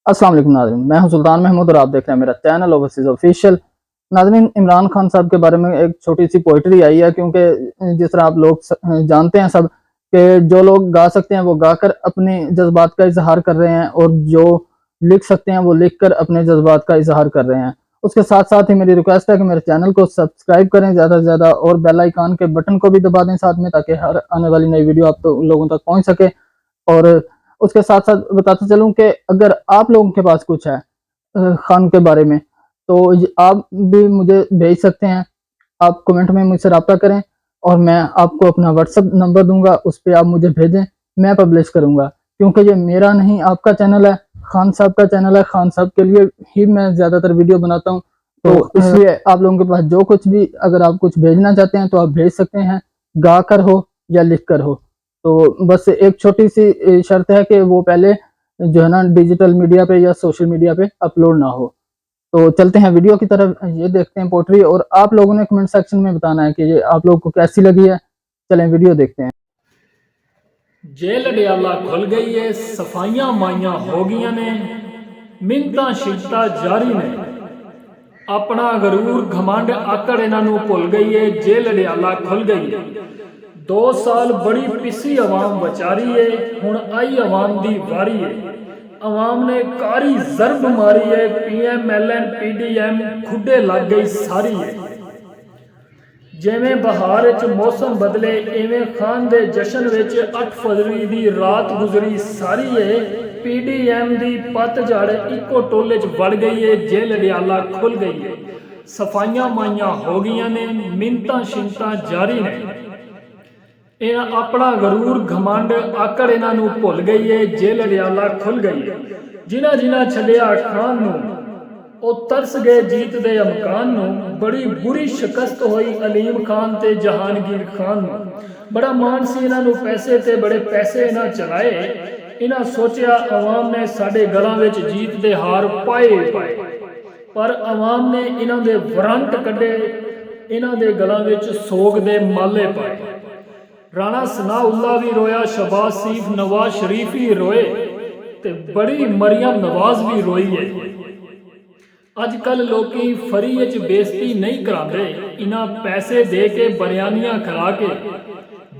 अस्सलाम वालेकुम नाज़रीन, मैं हूं सुल्तान महमूद और आप देख रहे हैं मेरा चैनल ओवरसीज ऑफिशियल। नाज़रीन, इमरान खान साहब के बारे में एक छोटी सी पोइट्री आई है, क्योंकि जिस तरह आप लोग जानते हैं सब कि जो लोग गा सकते हैं वो गाकर अपने जज्बात का इजहार कर रहे हैं, और जो लिख सकते हैं वो लिख कर अपने जज्बात का इजहार कर रहे हैं। उसके साथ साथ ही मेरी रिक्वेस्ट है कि मेरे चैनल को सब्सक्राइब करें ज़्यादा से ज़्यादा, और बेल आइकन के बटन को भी दबा दें साथ में, ताकि हर आने वाली नई वीडियो आप तो लोगों तक पहुँच सके। और उसके साथ साथ बताते चलूं कि अगर आप लोगों के पास कुछ है खान के बारे में, तो आप भी मुझे भेज सकते हैं। आप कमेंट में मुझसे रब्ता करें और मैं आपको अपना व्हाट्सएप नंबर दूंगा, उस पर आप मुझे भेजें, मैं पब्लिश करूंगा। क्योंकि ये मेरा नहीं आपका चैनल है, खान साहब का चैनल है, खान साहब के लिए ही मैं ज़्यादातर वीडियो बनाता हूँ। तो इसलिए आप लोगों के पास जो कुछ भी, अगर आप कुछ भेजना चाहते हैं तो आप भेज सकते हैं, गा कर हो या लिख कर हो। तो बस एक छोटी सी शर्त है कि वो पहले जो है ना डिजिटल मीडिया पे या सोशल मीडिया पे अपलोड ना हो। तो चलते हैं वीडियो की तरफ, ये देखते हैं पोट्री, और आप लोगों ने कमेंट सेक्शन में बताना है कि ये आप लोगों को कैसी लगी है। चलें वीडियो देखते हैं। जेल अडियाला खुल गई है, सफाइयां माइयां हो गई ने, मिन्नतां शिफ्तां जारी ने, अपना गरूर घमंड आकड़ इन्हां नूं भुल गई है। जेल अडियाला खुल गई है। 2 साल बड़ी पिसी अवाम बचारी है, हुण आई अवाम दी वारी है। अवाम ने कारी जरब मारी है, PMLN PDM खुडे लग गई सारी है। जिवें बहार च मौसम बदले, इवें खान दे जशन विच 8 फरवरी दी रात गुजरी सारी है। PDM दी पतझड़ इको टोले च वड़ गई है। जेल अडियाला खुल गई है, सफाइयां माइयां हो गई ने, मिन्नतां शिन्नतां जारी ने, इन्हां अपना गरूर घमंड आकड़ इन्हां नूं भुल गई है। जेल अडियाला खुल गई है। जिन्हां जिन्हां छड्डिया खान नूं, ਉਹ ਤਰਸ ਗਏ ਜੀਤ ਦੇ ਅਮਕਾਨ ਨੂੰ। ਬੜੀ ਬੁਰੀ ਸ਼ਿਕਸਤ ਹੋਈ ਅਲੀਮ ਖਾਨ ਤੇ ਜਹਾਂਗੀਰ ਖਾਨ ਨੂੰ। ਬੜਾ ਮਾਣ ਸੀ ਇਹਨਾਂ ਨੂੰ ਪੈਸੇ ਤੇ, ਬੜੇ ਪੈਸੇ ਇਹਨਾਂ ਚਲਾਏ। ਇਹਨਾਂ ਸੋਚਿਆ ਆਵਾਮ ਨੇ ਸਾਡੇ ਗਲਾਂ ਵਿੱਚ ਜੀਤ ਦੇ ਹਾਰ ਪਾਏ, ਪਰ ਆਵਾਮ ਨੇ ਇਹਨਾਂ ਦੇ ਵਰੰਟ ਕੱਢੇ, ਇਹਨਾਂ ਦੇ ਗਲਾਂ ਵਿੱਚ ਸੋਗ ਦੇ ਮਾਲੇ ਪਾਏ। ਰਾਣਾ ਸਨਾਉੱਲਾ ਵੀ ਰੋਇਆ, ਸ਼ਹਬਾਜ਼ ਸ਼ਰੀਫ, ਨਵਾਜ਼ ਸ਼ਰੀਫ ਵੀ ਰੋਏ, ਤੇ ਬੜੀ ਮਰੀਮ ਨਵਾਜ਼ ਵੀ ਰੋਈ ਹੈ। ਅੱਜ ਕੱਲ ਲੋਕੀ ਫਰੀ ਵਿੱਚ ਬੇਇੱਜ਼ਤੀ ਨਹੀਂ ਕਰਾਉਂਦੇ, ਇਹਨਾਂ ਪੈਸੇ ਦੇ ਕੇ ਬਰਿਆਨੀਆਂ ਖਿਲਾ ਕੇ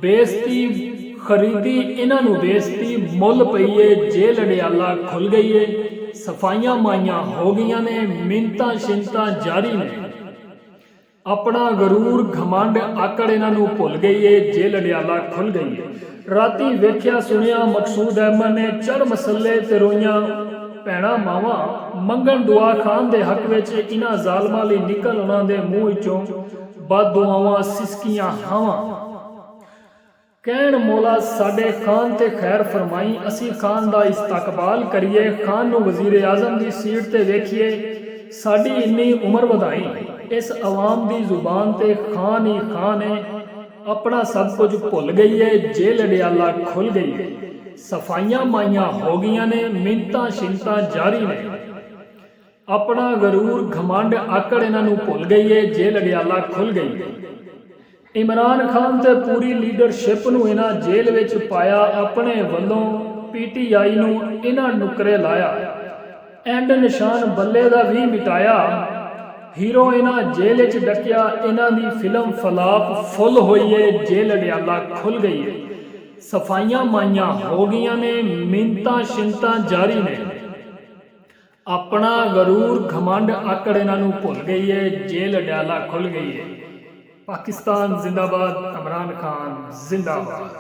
ਬੇਇੱਜ਼ਤੀ ਖਰੀਦੀ, ਇਹਨਾਂ ਨੂੰ ਬੇਇੱਜ਼ਤੀ ਮੁੱਲ ਪਈ ਏ। ਜੇਲ ਅਡਿਆਲਾ ਖੁੱਲ ਗਈ ਏ, ਸਫਾਈਆਂ ਮਾਈਆਂ ਹੋ ਗਈਆਂ ਨੇ, ਮਿੰਨਤਾਂ ਸ਼ਿੰਨਤਾਂ ਜਾਰੀ ਨੇ, ਆਪਣਾ ਗਰੂਰ ਘਮੰਡ ਆਕੜ ਇਹਨਾਂ ਨੂੰ ਭੁੱਲ ਗਈ ਏ। ਜੇਲ ਅਡਿਆਲਾ ਖੁੱਲ ਗਈ ਏ। ਰਾਤੀ ਵੇਖਿਆ ਸੁਣਿਆ ਮਕਸੂਦ ਅਹਿਮਦ ਨੇ ਚੜ ਮਸੱਲੇ ਤੇ ਰੋਈਆਂ ਭੈਣਾਂ ਮਾਵਾਂ, ਮੰਗਣ ਦੁਆ ਖਾਨ ਦੇ ਹੱਕ ਵਿੱਚ। ਇਹਨਾਂ ਜ਼ਾਲਮਾਂ ਲਈ ਨਿਕਲ ਉਹਨਾਂ ਦੇ ਮੂੰਹ ਵਿੱਚੋਂ ਬਦਦੁਆਵਾਂ, ਸਿਸਕੀਆਂ ਹਾਵਾਂ। ਕਹਿਣ ਮੌਲਾ ਸਾਡੇ ਖਾਨ ਤੇ ਖੈਰ ਫਰਮਾਈ, ਅਸੀਂ ਖਾਨ ਦਾ ਇਸਤਕਬਾਲ ਕਰੀਏ, ਖਾਨ ਨੂੰ ਵਜ਼ੀਰ ਆਜ਼ਮ ਦੀ ਸੀਟ ਤੇ ਵੇਖੀਏ, ਸਾਡੀ ਇੰਨੀ ਉਮਰ ਵਧਾਈ। ਇਸ ਆਵਾਮ ਦੀ ਜ਼ੁਬਾਨ ਤੇ ਖਾਨ ਹੀ ਖਾਨ ਹੈ, ਆਪਣਾ ਸਭ ਕੁਝ ਭੁੱਲ ਗਈ ਹੈ। ਜੇਲ ਅਡਿਆਲਾ ਖੁੱਲ ਗਈ ਹੈ, ਸਫਾਈਆਂ ਮਾਈਆਂ ਹੋ ਗਈਆਂ ਨੇ, ਮਿੰਨਤਾਂ ਸ਼ਿੰਨਤਾਂ ਜਾਰੀ ਨੇ, ਆਪਣਾ ਗਰੂਰ ਘਮੰਡ ਆਕੜ ਇਹਨਾਂ ਨੂੰ ਭੁੱਲ ਗਈ ਹੈ। ਜੇਲ ਅਡਿਆਲਾ ਖੁੱਲ ਗਈ ਹੈ। ਇਮਰਾਨ ਖਾਨ ਤੇ ਪੂਰੀ ਲੀਡਰਸ਼ਿਪ ਨੂੰ ਇਹਨਾਂ ਜੇਲ੍ਹ ਵਿੱਚ ਪਾਇਆ, ਆਪਣੇ ਵੱਲੋਂ PTI ਨੂੰ ਇਹਨਾਂ ਨੁਕਰੇ ਲਾਇਆ, ਐਂਡ ਨਿਸ਼ਾਨ ਬੱਲੇ ਦਾ ਵੀ ਮਿਟਾਇਆ। ਹੀਰੋ ਇਹਨਾਂ ਜੇਲ੍ਹ ਵਿੱਚ ਡੱਕਿਆ, ਇਹਨਾਂ ਦੀ ਫਿਲਮ ਫਲਾਪ ਫੁੱਲ ਹੋਈ ਹੈ। ਜੇਲ ਅਡਿਆਲਾ ਖੁੱਲ ਗਈ ਹੈ, ਸਫਾਈਆਂ ਮਾਈਆਂ ਹੋ ਗਈਆਂ ਨੇ, ਮਿੰਨਤਾਂ ਸ਼ਿੰਨਤਾਂ ਜਾਰੀ ਨੇ, ਆਪਣਾ ਗਰੂਰ ਘਮੰਡ ਆਕੜ ਇਹਨਾਂ ਨੂੰ ਭੁੱਲ ਗਈ ਹੈ। ਜੇਲ ਅਡਿਆਲਾ ਖੁੱਲ ਗਈ ਹੈ। ਪਾਕਿਸਤਾਨ ਜ਼ਿੰਦਾਬਾਦ, ਇਮਰਾਨ ਖਾਨ ਜ਼ਿੰਦਾਬਾਦ।